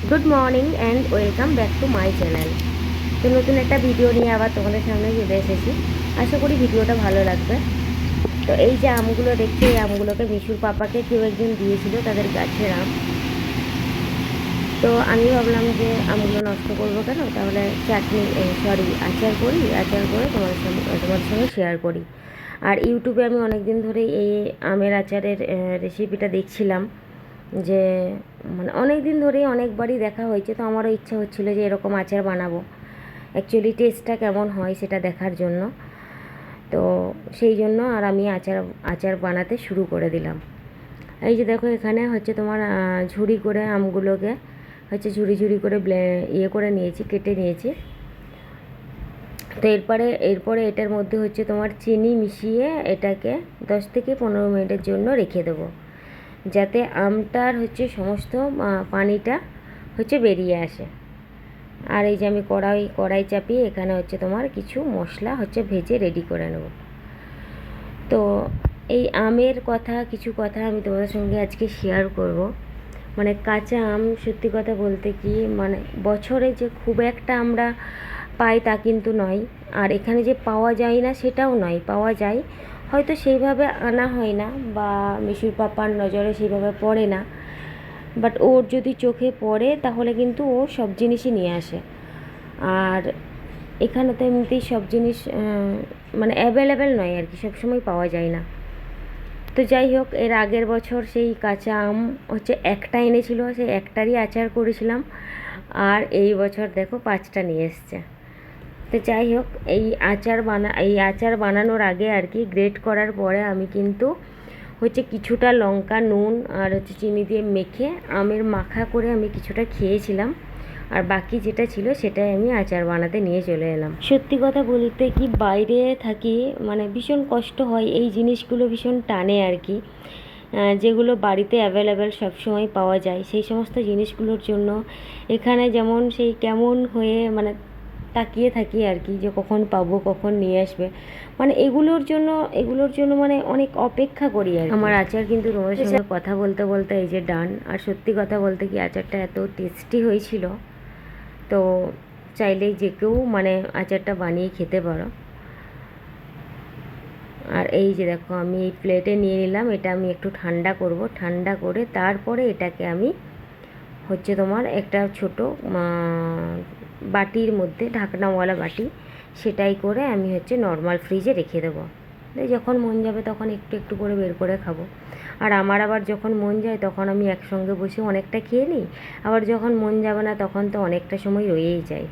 Good morning and welcome back to my channel. তো নতুন একটা ভিডিও নিয়ে আবার তোমাদের সামনে চলে এসেছি। আশা করি ভিডিওটা ভালো লাগবে। তো এই যে আমগুলো দেখছো, এই আমগুলোকে মিশুর পাপাকে কেউ একজন দিয়েছিল, তাদের গাছের আম। তো আমি ভাবলাম যে আমগুলো নষ্ট করবো কেন, তাহলে চাটনি আচার করি, আচার করে তোমাদের সঙ্গে শেয়ার করি। আর ইউটিউবে আমি অনেক দিন ধরেই এই আমের আচারের রেসিপিটা দেখছিলাম, যে মানে অনেক দিন ধরেই অনেকবারই দেখা হয়েছে। তো আমারও ইচ্ছা হচ্ছিলো যে এরকম আচার বানাবো, অ্যাকচুয়ালি টেস্টটা কেমন হয় সেটা দেখার জন্য। তো সেই জন্য আর আমি আচার আচার বানাতে শুরু করে দিলাম। এই যে দেখো, এখানে হচ্ছে তোমার ঝুড়ি করে আমগুলোকে হচ্ছে ঝুড়ি ঝুড়ি করে ইয়ে করে নিয়েছি, কেটে নিয়েছি। তো এরপরে এটার মধ্যে হচ্ছে তোমার চিনি মিশিয়ে এটাকে 10 থেকে 15 মিনিটের জন্য রেখে দেবো, যাতে আমটার হচ্ছে সমস্ত পানিটা হচ্ছে বেরিয়ে আসে। আর এই যে আমি কড়াই চাপিয়ে এখানে হচ্ছে তোমার কিছু মশলা হচ্ছে ভেজে রেডি করে নেব। তো এই আমের কিছু কথা আমি তোমাদের সঙ্গে আজকে শেয়ার করব। মানে কাঁচা আম, সত্যি কথা বলতে কি, মানে বছরে যে খুব একটা আমরা পাই তা কিন্তু নয়। আর এখানে যে পাওয়া যায় না সেটাও নয়, পাওয়া যায়, হয়তো সেইভাবে আনা হয় না, বা মিশুর পাপার নজরে সেইভাবে পড়ে না। বাট ওর যদি চোখে পড়ে তাহলে কিন্তু ও সব জিনিসই নিয়ে আসে। আর এখানে তো এমনিতেই সব জিনিস মানে অ্যাভেলেবেল নয় আর কি, সবসময় পাওয়া যায় না। তো যাই হোক, এর আগের বছর সেই কাঁচা আম হচ্ছে একটা এনেছিল, সেই একটারই আচার করেছিলাম। আর এই বছর দেখো 5টা নিয়ে এসছে। তো যাই হোক, এই আচার বানানোর আগে আর কি, গ্রেট করার পরে আমি কিন্তু হচ্ছে কিছুটা লঙ্কা, নুন আর হচ্ছে চিনি দিয়ে মেখে আমের মাখা করে আমি কিছুটা খেয়েছিলাম। আর বাকি যেটা ছিল সেটাই আমি আচার বানাতে নিয়ে চলে এলাম। সত্যি কথা বলতে কি, বাইরে থাকি মানে ভীষণ কষ্ট হয়, এই জিনিসগুলো ভীষণ টানে আর কি। যেগুলো বাড়িতে অ্যাভেলেবেল সবসময় পাওয়া যায়, সেই সমস্ত জিনিসগুলোর জন্য এখানে যেমন সেই কেমন হয়ে মানে তাকিয়ে থাকি আর কি, যে কখন পাবো, কখন নিয়ে আসবে। মানে এগুলোর জন্য মানে অনেক অপেক্ষা করি আর কি। আমার আচার কিন্তু তোমাদের সঙ্গে কথা বলতে বলতে এই যে ডান। আর সত্যি কথা বলতে কি, আচারটা এত টেস্টি হয়েছিল, তো চাইলেই যে কেউ মানে আচারটা বানিয়ে খেতে পারো। আর এই যে দেখো, আমি এই প্লেটে নিয়ে নিলাম, এটা আমি একটু ঠান্ডা করব, ঠান্ডা করে তারপরে এটাকে আমি হচ্ছে তোমার একটা ছোট বাটির মধ্যে, ঢাকনাওয়ালা বাটি, সেটাই করে আমি হচ্ছে নর্মাল ফ্রিজে রেখে দেবো। যখন মন যাবে তখন একটু একটু করে বের করে খাবো। আর আমার আবার যখন মন যায় তখন আমি একসঙ্গে বসে অনেকটা খেয়ে নিই, আবার যখন মন যাবে না তখন তো অনেকটা সময় রয়েই যায়।